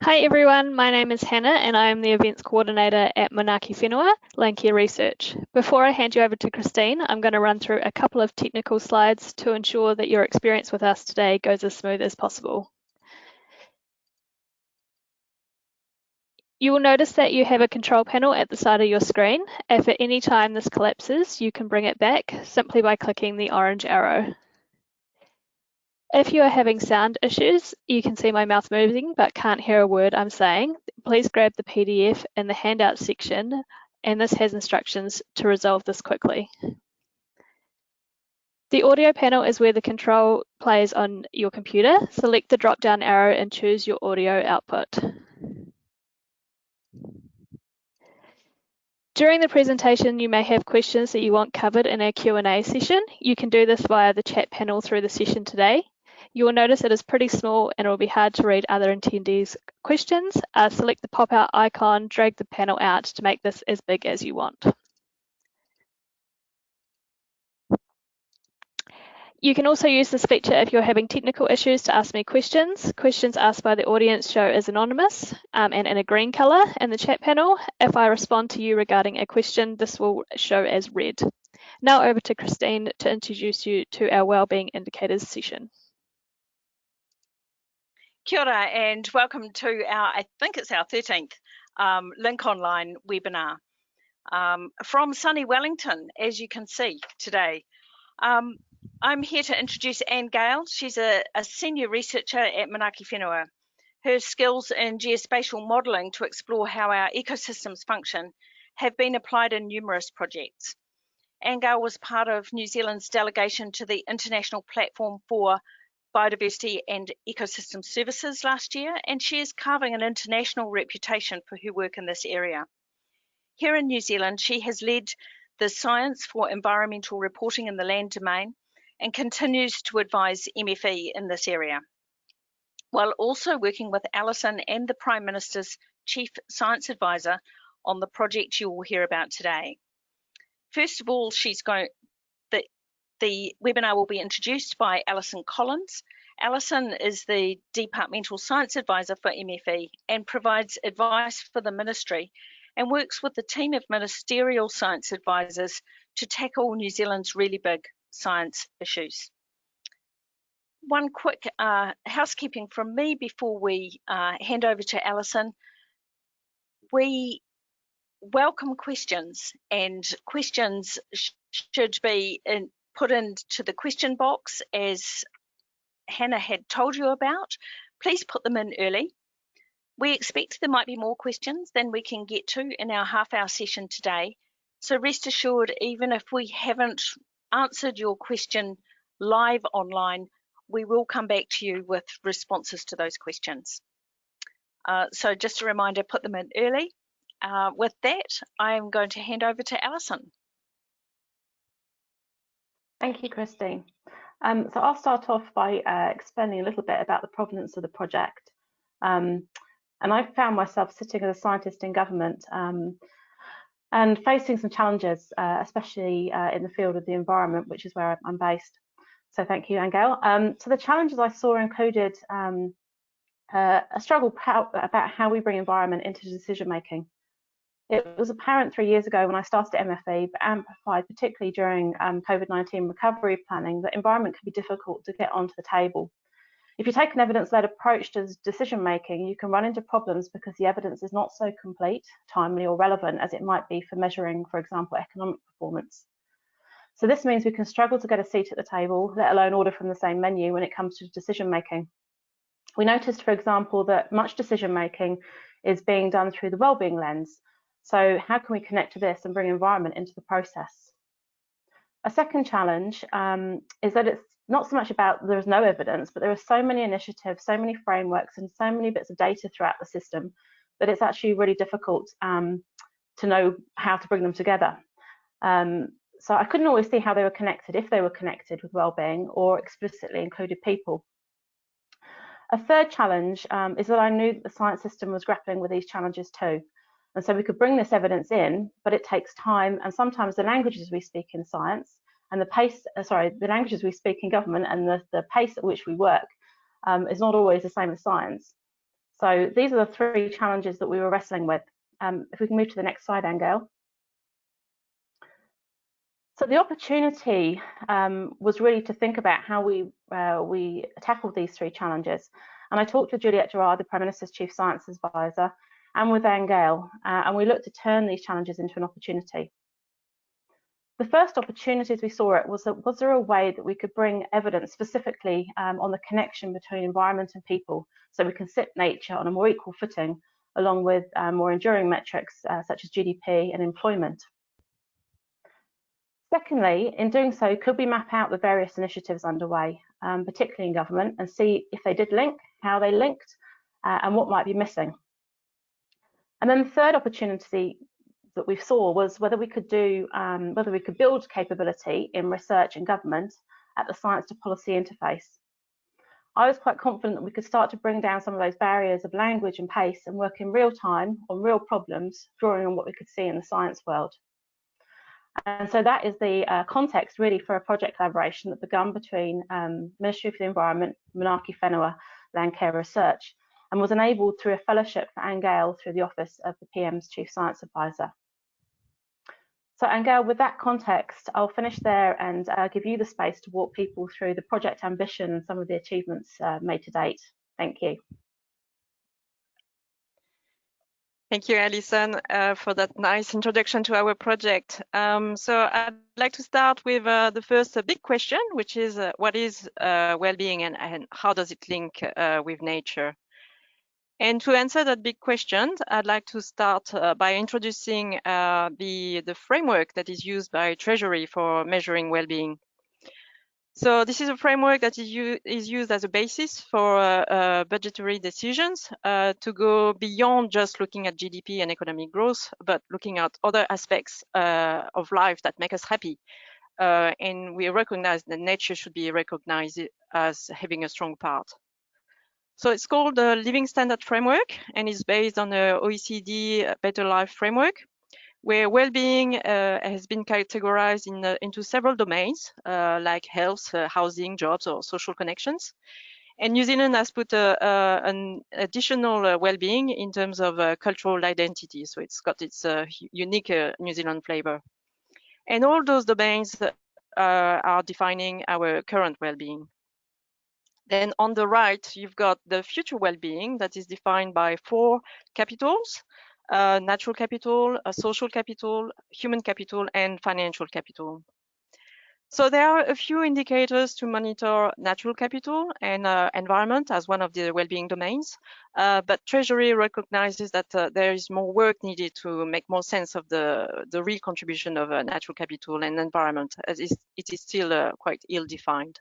Hi everyone, my name is Hannah and I am the Events Coordinator at Manaaki Whenua, Lankia Research. Before I hand you over to Christine, I'm going to run through a couple of technical slides to ensure that your experience with us today goes as smooth as possible. You will notice that you have a control panel at the side of your screen. If at any time this collapses, you can bring it back simply by clicking the orange arrow. If you are having sound issues, you can see my mouth moving but can't hear a word I'm saying, please grab the PDF in the handout section, and this has instructions to resolve this quickly. The audio panel is where the control plays on your computer. Select the drop-down arrow and choose your audio output. During the presentation, you may have questions that you want covered in our Q&A session. You can do this via the chat panel through the session today. You will notice it is pretty small and it will be hard to read other attendees' questions. Select the pop-out icon, drag the panel out to make this as big as you want. You can also use this feature if you're having technical issues to ask me questions. Questions asked by the audience show as anonymous and in a green colour in the chat panel. If I respond to you regarding a question, this will show as red. Now over to Christine to introduce you to our wellbeing indicators session. Kia ora and welcome to I think it's our 13th LINKOnline webinar from sunny Wellington, as you can see today. I'm here to introduce Anne Gale. She's a senior researcher at Manaaki Whenua. Her skills in geospatial modelling to explore how our ecosystems function have been applied in numerous projects. Anne Gale was part of New Zealand's delegation to the International Platform for Biodiversity and Ecosystem Services last year, and she is carving an international reputation for her work in this area. Here in New Zealand, she has led the Science for Environmental Reporting in the Land Domain and continues to advise MFE in this area, while also working with Alison and the Prime Minister's Chief Science Advisor on the project you will hear about today. First of all, the webinar will be introduced by Alison Collins. Alison is the Departmental Science Advisor for MFE and provides advice for the Ministry and works with the team of Ministerial Science Advisors to tackle New Zealand's really big science issues. One quick housekeeping from me before we hand over to Alison. We welcome questions, and questions should be put into the question box as Hannah had told you about. Please put them in early. We expect there might be more questions than we can get to in our half-hour session today. So rest assured, even if we haven't answered your question live online, we will come back to you with responses to those questions. So just a reminder, put them in early. With that, I am going to hand over to Alison. Thank you, Christine. So I'll start off by explaining a little bit about the provenance of the project. And I found myself sitting as a scientist in government and facing some challenges, especially in the field of the environment, which is where I'm based. So thank you, Anne Gale. So the challenges I saw included a struggle about how we bring environment into decision making. It was apparent 3 years ago when I started at MFE, but amplified particularly during COVID-19 recovery planning, that environment can be difficult to get onto the table. If you take an evidence-led approach to decision making, you can run into problems because the evidence is not so complete, timely or relevant as it might be for measuring, for example, economic performance. So this means we can struggle to get a seat at the table, let alone order from the same menu when it comes to decision making. We noticed, for example, that much decision making is being done through the wellbeing lens. So how can we connect to this and bring environment into the process? A second challenge is that it's not so much about there's no evidence, but there are so many initiatives, so many frameworks, and so many bits of data throughout the system that it's actually really difficult to know how to bring them together. So I couldn't always see how they were connected, if they were connected with wellbeing or explicitly included people. A third challenge is that I knew that the science system was grappling with these challenges too. And so we could bring this evidence in, but it takes time, and sometimes the languages we speak in science and the languages we speak in government and the pace at which we work is not always the same as science. So these are the three challenges that we were wrestling with. If we can move to the next slide, Angel. So the opportunity was really to think about how we tackled these three challenges. And I talked with Juliette Gerard, the Prime Minister's Chief Science Advisor, and with Angel, and we looked to turn these challenges into an opportunity. The first opportunity as we saw it was there a way that we could bring evidence specifically on the connection between environment and people, so we can sit nature on a more equal footing, along with more enduring metrics such as GDP and employment. Secondly, in doing so, could we map out the various initiatives underway, particularly in government, and see if they did link, how they linked, and what might be missing. And then the third opportunity that we saw was whether we could build capability in research and government at the science to policy interface. I was quite confident that we could start to bring down some of those barriers of language and pace and work in real time on real problems, drawing on what we could see in the science world. And so that is the context really for a project collaboration that began between Ministry for the Environment, Manaaki Whenua, Landcare Research, and was enabled through a fellowship for Angel through the Office of the PM's Chief Science Advisor. So Angel, with that context, I'll finish there and give you the space to walk people through the project ambition and some of the achievements made to date. Thank you. Thank you, Alison, for that nice introduction to our project. So I'd like to start with the first big question, which is what is well-being and how does it link with nature? And to answer that big question, I'd like to start by introducing the framework that is used by Treasury for measuring well-being. So this is a framework that is used as a basis for budgetary decisions to go beyond just looking at GDP and economic growth, but looking at other aspects of life that make us happy. And we recognize that nature should be recognized as having a strong part. So it's called the Living Standard Framework and is based on the OECD Better Life Framework, where well-being has been categorized into several domains like health, housing, jobs, or social connections. And New Zealand has put an additional well-being in terms of cultural identity. So it's got its unique New Zealand flavor. And all those domains are defining our current well-being. Then on the right, you've got the future well-being that is defined by 4 capitals: natural capital, social capital, human capital, and financial capital. So there are a few indicators to monitor natural capital and environment as one of the well-being domains, but Treasury recognizes that there is more work needed to make more sense of the real contribution of natural capital and environment, as it is still quite ill-defined.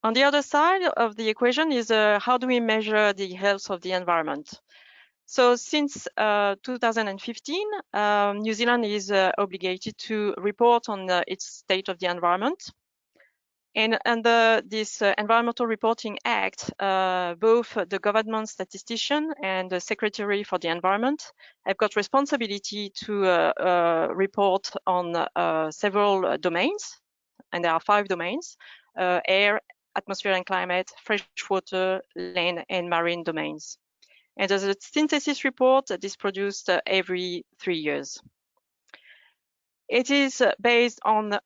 On the other side of the equation is how do we measure the health of the environment? So since 2015, New Zealand is obligated to report on its state of the environment. And under this Environmental Reporting Act, both the government statistician and the Secretary for the Environment have got responsibility to report on several domains, and there are 5 domains: air, atmosphere and climate, fresh water, land, and marine domains. And there's a synthesis report that is produced every 3 years. It is based on,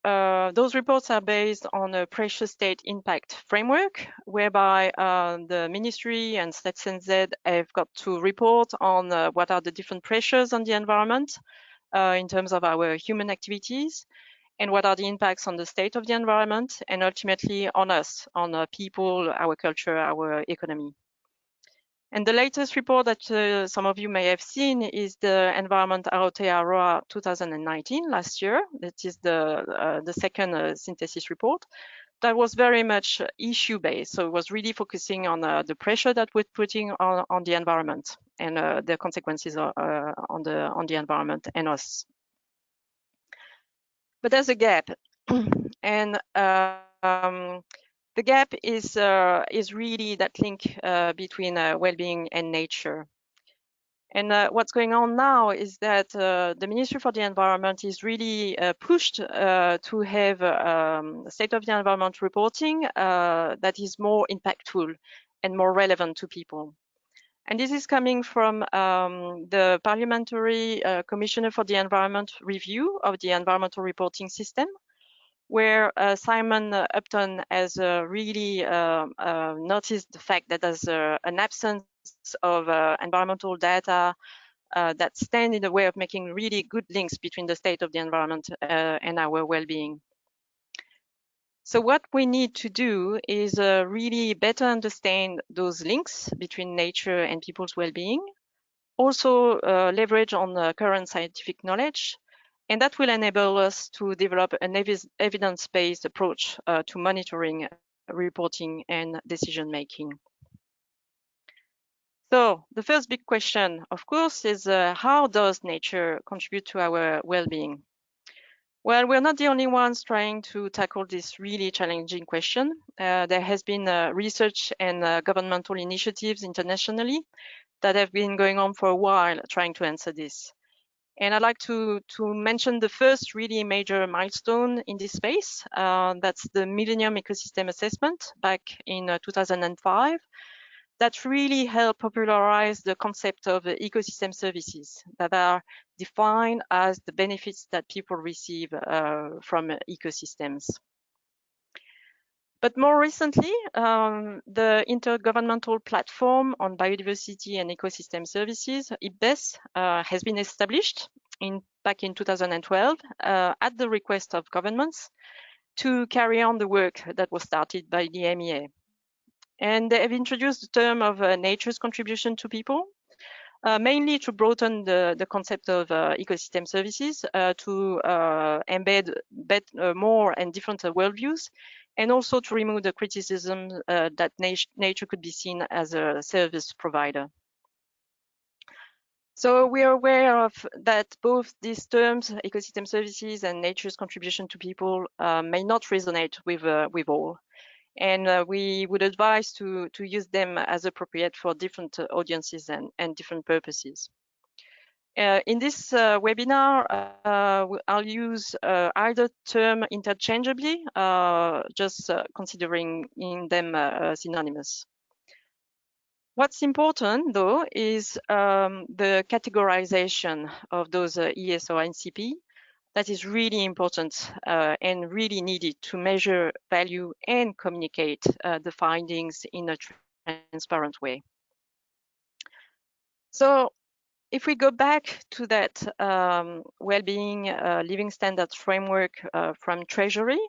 those reports are based on a pressure state impact framework, whereby the ministry and StatsNZ have got to report on what are the different pressures on the environment in terms of our human activities, and what are the impacts on the state of the environment, and ultimately on us, on people, our culture, our economy. And the latest report that some of you may have seen is the Environment Aotearoa 2019, last year. That is the second synthesis report. That was very much issue-based, so it was really focusing on the pressure that we're putting on the environment and the consequences on the environment and us. But there's a gap, and the gap is really that link between well-being and nature. And what's going on now is that the Ministry for the Environment is really pushed to have state of the environment reporting that is more impactful and more relevant to people. And this is coming from the Parliamentary Commissioner for the Environment review of the environmental reporting system, where Simon Upton has really noticed the fact that there's an absence of environmental data that stand in the way of making really good links between the state of the environment and our well-being. So what we need to do is really better understand those links between nature and people's well-being, also leverage on the current scientific knowledge, and that will enable us to develop an evidence-based approach to monitoring, reporting, and decision-making. So the first big question, of course, is how does nature contribute to our well-being? Well, we're not the only ones trying to tackle this really challenging question. There has been research and governmental initiatives internationally that have been going on for a while trying to answer this. And I'd like to mention the first really major milestone in this space. That's the Millennium Ecosystem Assessment back in 2005. That really helped popularize the concept of ecosystem services that are defined as the benefits that people receive from ecosystems. But more recently, the Intergovernmental Platform on Biodiversity and Ecosystem Services, IPBES, has been established back in 2012 at the request of governments to carry on the work that was started by the MEA. And they have introduced the term of nature's contribution to people, mainly to broaden the concept of ecosystem services, to embed more and different worldviews, and also to remove the criticism that nature could be seen as a service provider. So we are aware of that both these terms, ecosystem services and nature's contribution to people, may not resonate with all. And we would advise to use them as appropriate for different audiences and different purposes. In this webinar, I'll use either term interchangeably, just considering them synonymous. What's important, though, is the categorization of those ES or NCP. That is really important and really needed to measure value and communicate the findings in a transparent way. So if we go back to that well-being living standards framework from Treasury,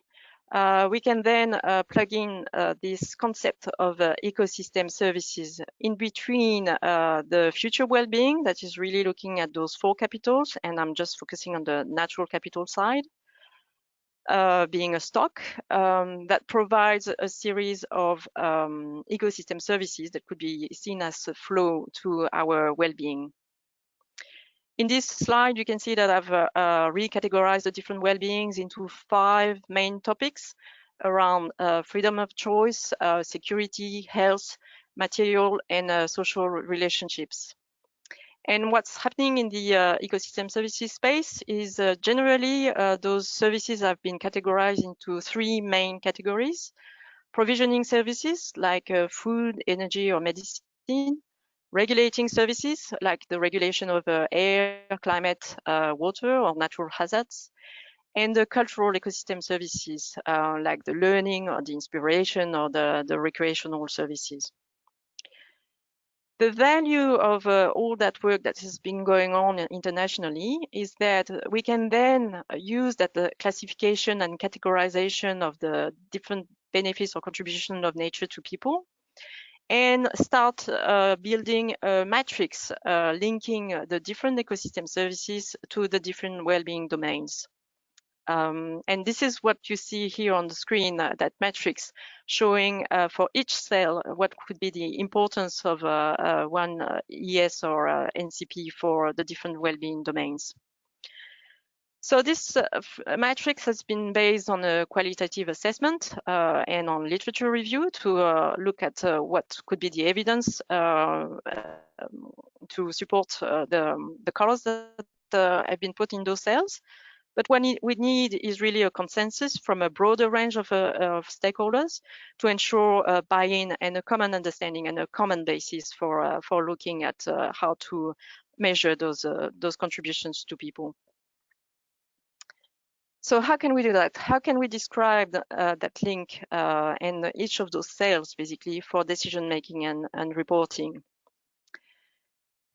we can then plug in this concept of ecosystem services in between the future well-being, that is really looking at those 4 capitals, and I'm just focusing on the natural capital side, being a stock that provides a series of ecosystem services that could be seen as a flow to our well-being. In this slide, you can see that I've recategorized the different well-beings into 5 main topics around freedom of choice, security, health, material, and social relationships. And what's happening in the ecosystem services space is generally those services have been categorized into 3 main categories: provisioning services like food, energy, or medicine; regulating services like the regulation of air, climate, water, or natural hazards; and the cultural ecosystem services like the learning or the inspiration or the recreational services. The value of all that work that has been going on internationally is that we can then use that classification and categorization of the different benefits or contribution of nature to people and start building a matrix linking the different ecosystem services to the different well-being domains. And this is what you see here on the screen, that matrix showing for each cell what could be the importance of one ES or NCP for the different well-being domains. So this matrix has been based on a qualitative assessment and on literature review to look at what could be the evidence to support the colors that have been put in those cells. But what we need is really a consensus from a broader range of stakeholders to ensure buy-in and a common understanding and a common basis for looking at how to measure those contributions to people. So how can we do that? How can we describe that link and each of those cells basically for decision making and reporting?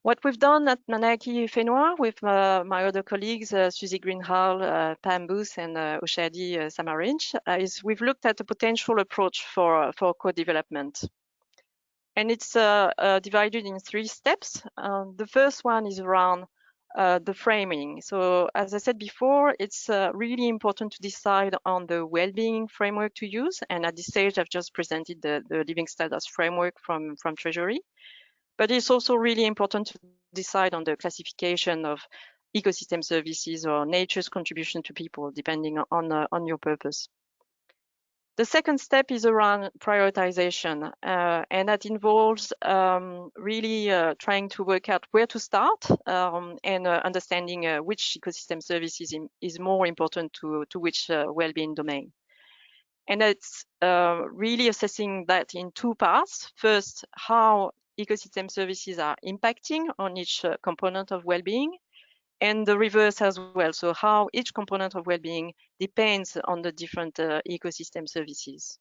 What we've done at Manaaki Whenua with my other colleagues, Susie Greenhalgh, Pam Booth, and Oshadi Samarinch, is we've looked at a potential approach for co-development. And it's divided in 3 steps. The first one is around the framing. So as I said before, it's really important to decide on the well-being framework to use. And at this stage, I've just presented the living standards framework from Treasury. But it's also really important to decide on the classification of ecosystem services or nature's contribution to people, depending on your purpose. The second step is around prioritization, and that involves really trying to work out where to start and understanding which ecosystem services is more important to which well-being domain. And it's really assessing that in 2 parts. First, how ecosystem services are impacting on each component of well-being, and the reverse as well. So how each component of well-being depends on the different ecosystem services.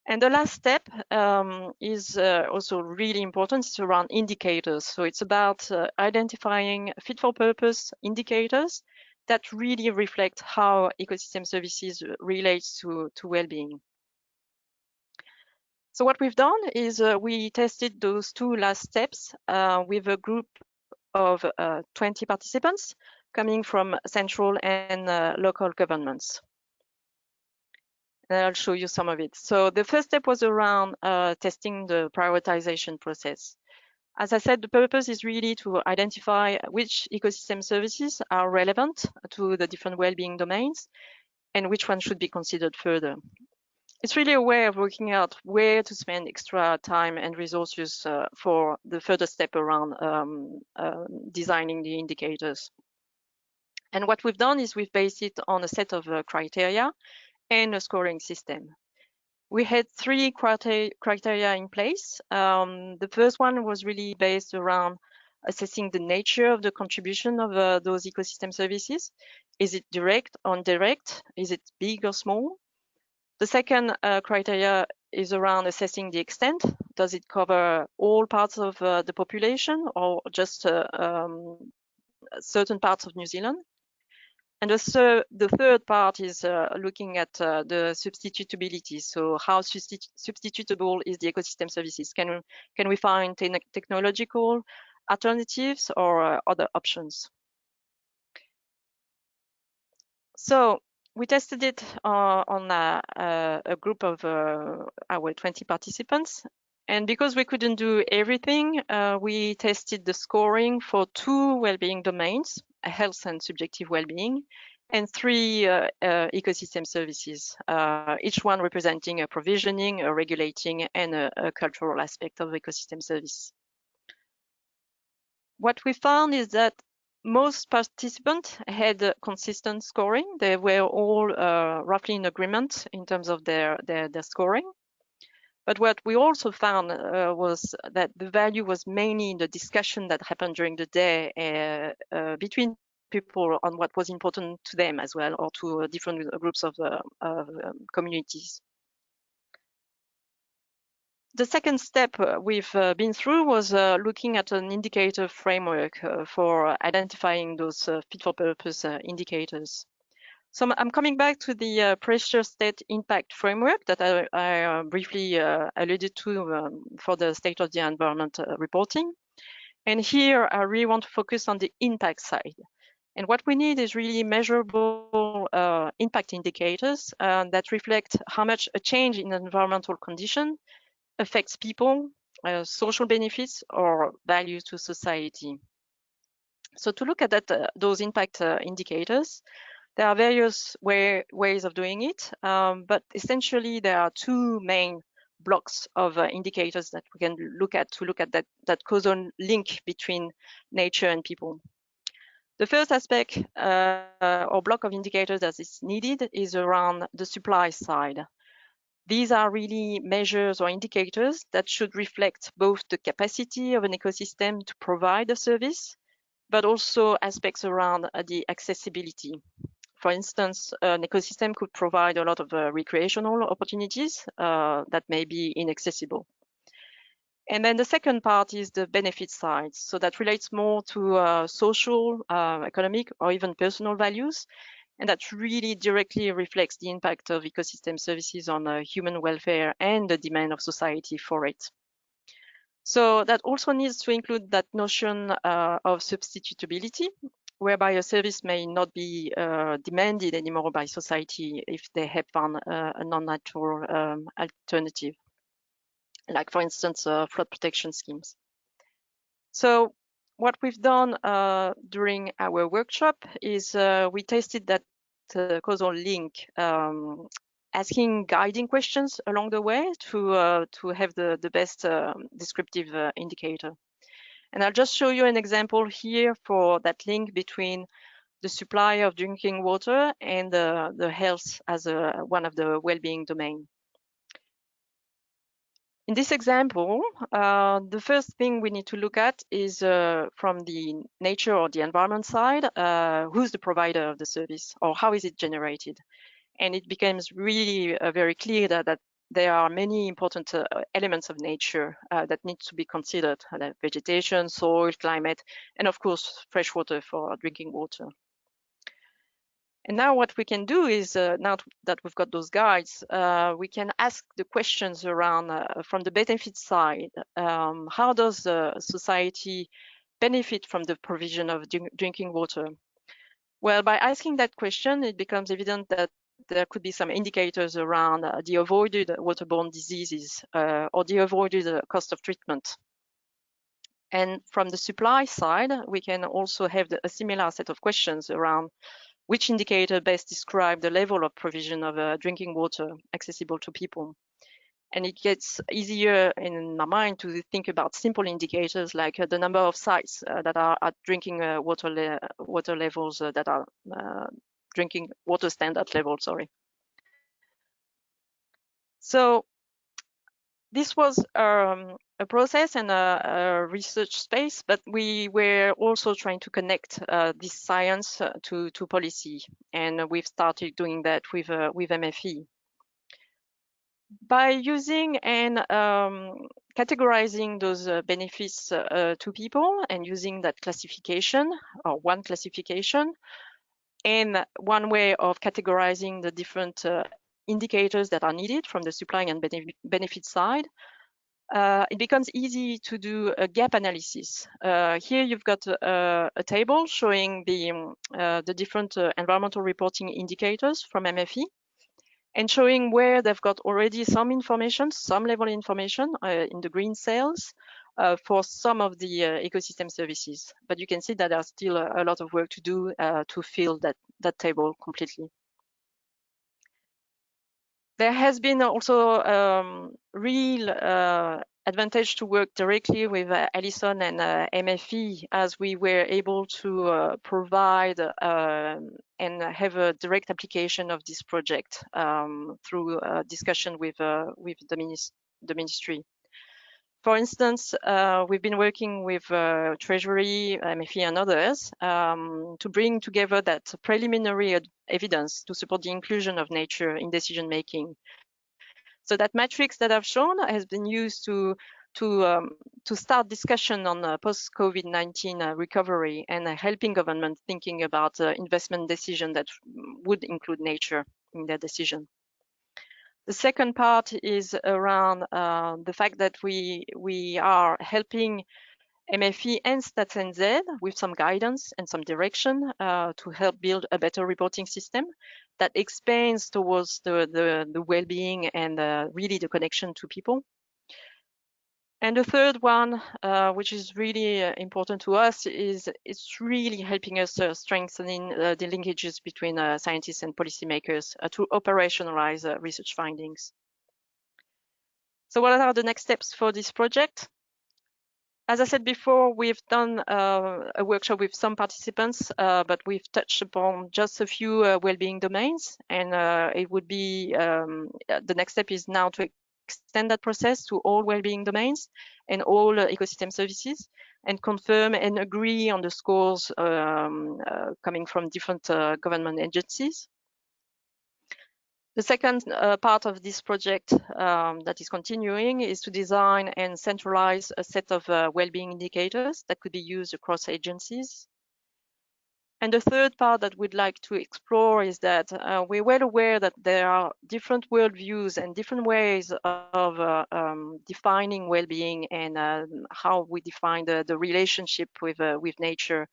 And the last step is also really important. It's around indicators. So it's about identifying fit-for-purpose indicators that really reflect how ecosystem services relates to well-being. So what we've done is we tested those 2 last steps with a group of 20 participants coming from central and local governments. And I'll show you some of it. So the first step was around testing the prioritization process. As I said, the purpose is really to identify which ecosystem services are relevant to the different well-being domains and which one should be considered further. It's really a way of working out where to spend extra time and resources for the further step around designing the indicators. And what we've done is we've based it on a set of criteria and a scoring system. We had 3 criteria in place. The first one was really based around assessing the nature of the contribution of those ecosystem services. Is it direct or indirect? Is it big or small? The second criteria is around assessing the extent. Does it cover all parts of the population or just certain parts of New Zealand? And the third part is looking at the substitutability. So how substitutable is the ecosystem services? Can we find technological alternatives or other options? So we tested it on a group of our 20 participants. And because we couldn't do everything, we tested the scoring for 2 well-being domains, health and subjective well-being, and 3 ecosystem services, each one representing a provisioning, a regulating, and a cultural aspect of ecosystem service. What we found is that most participants had a consistent scoring. They were all roughly in agreement in terms of their scoring. But what we also found was that the value was mainly in the discussion that happened during the day between people on what was important to them as well, or to different groups of communities. The second step we've been through was looking at an indicator framework for identifying those fit-for-purpose indicators. So I'm coming back to the pressure state impact framework that I briefly alluded to for the state of the environment reporting. And here I really want to focus on the impact side. And what we need is really measurable impact indicators that reflect how much a change in environmental condition affects people, social benefits, or value to society. So to look at those impact indicators, there are various ways of doing it, but essentially there are 2 main blocks of indicators that we can look at to look at that causal link between nature and people. The first aspect or block of indicators that is needed is around the supply side. These are really measures or indicators that should reflect both the capacity of an ecosystem to provide a service, but also aspects around the accessibility. For instance, an ecosystem could provide a lot of recreational opportunities that may be inaccessible. And then the second part is the benefit side. So that relates more to social, economic, or even personal values. And that really directly reflects the impact of ecosystem services on human welfare and the demand of society for it. So that also needs to include that notion of substitutability, whereby a service may not be demanded anymore by society if they have found a non-natural alternative, like for instance, flood protection schemes. So what we've done during our workshop is we tested that causal link, asking guiding questions along the way to have the best descriptive indicator. And I'll just show you an example here for that link between the supply of drinking water and the health as one of the well-being domain. In this example, the first thing we need to look at is from the nature or the environment side, who's the provider of the service or how is it generated? And it becomes really very clear that there are many important elements of nature that need to be considered, vegetation, soil, climate, and of course, fresh water for drinking water. And now what we can do is, now that we've got those guides, we can ask the questions around from the benefit side. How does society benefit from the provision of drinking water? Well, by asking that question, it becomes evident that there could be some indicators around the avoided waterborne diseases or the avoided cost of treatment. And from the supply side, we can also have a similar set of questions around which indicator best describe the level of provision of drinking water accessible to people. And it gets easier in my mind to think about simple indicators like the number of sites that are at drinking water levels that are drinking water standard level, sorry. So this was a process and a research space, but we were also trying to connect this science to policy, and we've started doing that with MFE. By using and categorizing those benefits to people and using that classification, or one classification, and one way of categorizing the different indicators that are needed from the supply and benefit side, it becomes easy to do a gap analysis. Here you've got a table showing the different environmental reporting indicators from MFE and showing where they've got already some information, some level of information in the green cells for some of the ecosystem services. But you can see that there's still a lot of work to do to fill that table completely. There has been also real advantage to work directly with Alison and MFE, as we were able to provide and have a direct application of this project through discussion with the ministry. For instance, we've been working with Treasury, MFE and others to bring together that preliminary evidence to support the inclusion of nature in decision making. So that matrix that I've shown has been used to start discussion on post-COVID-19 recovery and helping government thinking about investment decision that would include nature in their decision. The second part is around the fact that we are helping MFE and StatsNZ with some guidance and some direction to help build a better reporting system that expands towards the well-being and really the connection to people. And the third one, which is really important to us, is it's really helping us strengthening the linkages between scientists and policymakers to operationalize research findings. So what are the next steps for this project? as I said before, we've done a workshop with some participants, but we've touched upon just a few well-being domains, and it would be the next step is now to extend that process to all well-being domains and all ecosystem services, and confirm and agree on the scores coming from different government agencies. The second part of this project that is continuing is to design and centralize a set of well-being indicators that could be used across agencies. And the third part that we'd like to explore is that we're well aware that there are different worldviews and different ways of defining well-being and how we define the relationship with nature.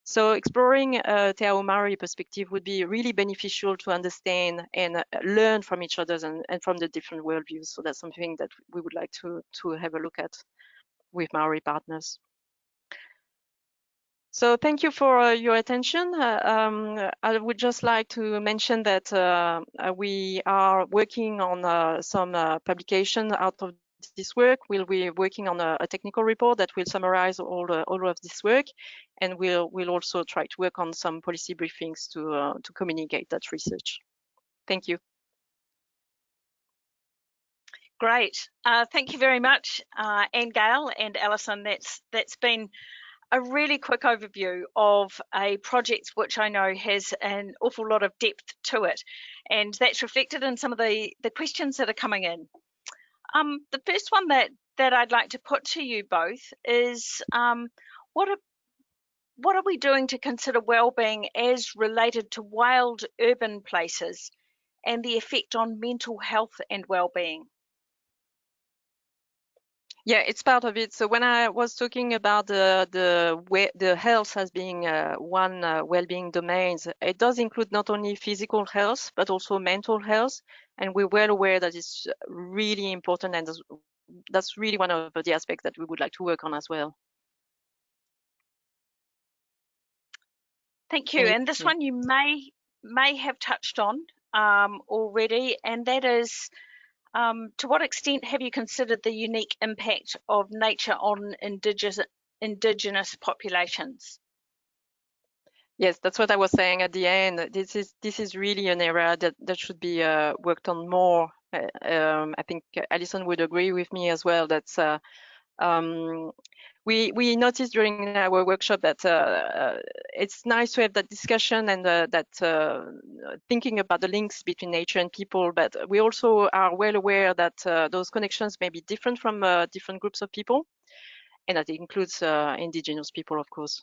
So exploring Te Ao Maori perspective would be really beneficial to understand and learn from each other and from the different worldviews. So that's something that we would like to have a look at with Maori partners. So thank you for your attention. I would just like to mention that we are working on some publication out of this work. We'll be working on a technical report that will summarize all of this work, and we'll also try to work on some policy briefings to communicate that research. Thank you. Great. Thank you very much, Anne Gale and Alison. That's been a really quick overview of a project which I know has an awful lot of depth to it, and that's reflected in some of the questions that are coming in. The first one that I'd like to put to you both is what are we doing to consider well-being as related to wild urban places and the effect on mental health and well-being? Yeah, it's part of it. So when I was talking about the health as being one well-being domain, it does include not only physical health but also mental health, and we're well aware that it's really important, and that's really one of the aspects that we would like to work on as well. Thank you. And this one you may have touched on already, and that is, to what extent have you considered the unique impact of nature on indigenous populations? Yes, that's what I was saying at the end. This is really an area that should be worked on more. I think Alison would agree with me as well. That's we noticed during our workshop that it's nice to have that discussion and that thinking about the links between nature and people, but we also are well aware that those connections may be different from different groups of people, and that includes indigenous people, of course.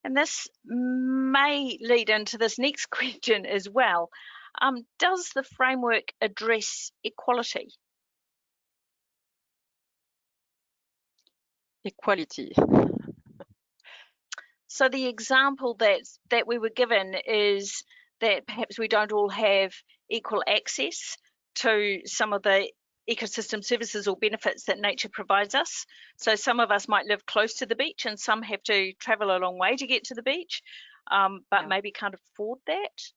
And this may lead into this next question as well. Does the framework address equality? Equality. So the example that we were given is that perhaps we don't all have equal access to some of the ecosystem services or benefits that nature provides us. So some of us might live close to the beach and some have to travel a long way to get to the beach, but maybe can't afford that.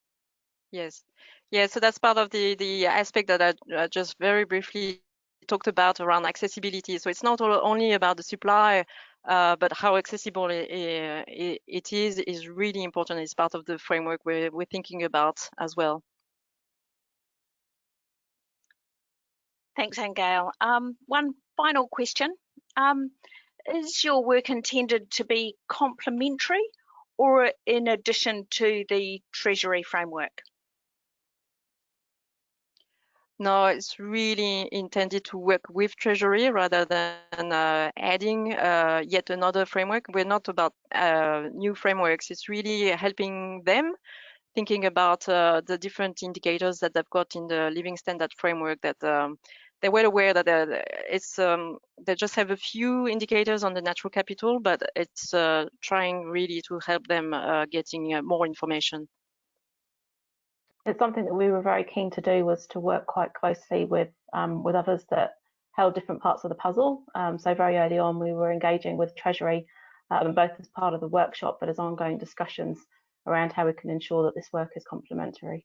Yes. Yeah, so that's part of the aspect that I just very briefly talked about around accessibility. So it's not only about the supply, but how accessible it is really important. It's part of the framework we're thinking about as well. Thanks, Anne-Gail. One final question. Is your work intended to be complementary or in addition to the Treasury framework? No, it's really intended to work with Treasury rather than adding yet another framework. We're not about new frameworks. It's really helping them thinking about the different indicators that they've got in the Living Standard framework, that they're well aware that they just have a few indicators on the natural capital, but it's trying really to help them getting more information. It's something that we were very keen to do, was to work quite closely with others that held different parts of the puzzle. So very early on, we were engaging with Treasury, both as part of the workshop, but as ongoing discussions around how we can ensure that this work is complementary.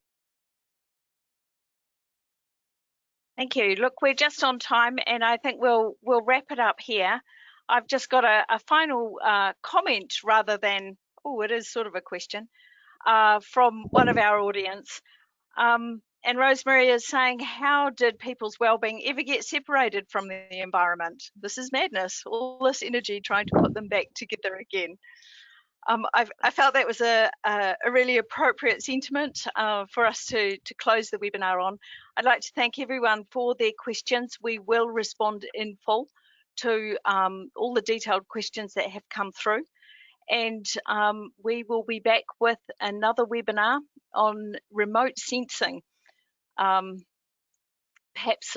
Thank you. Look, we're just on time, and I think we'll wrap it up here. I've just got a final comment rather than, oh, it is sort of a question from one of our audience. And Rosemary is saying, how did people's well-being ever get separated from the environment? This is madness, all this energy trying to put them back together again. I felt that was a really appropriate sentiment for us to close the webinar on. I'd like to thank everyone for their questions. We will respond in full to all the detailed questions that have come through. And we will be back with another webinar on remote sensing. Perhaps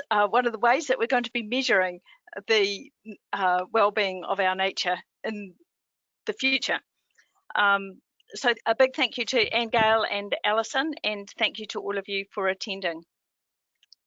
one of the ways that we're going to be measuring the well-being of our nature in the future. So a big thank you to Anne, Gail and Alison, and thank you to all of you for attending.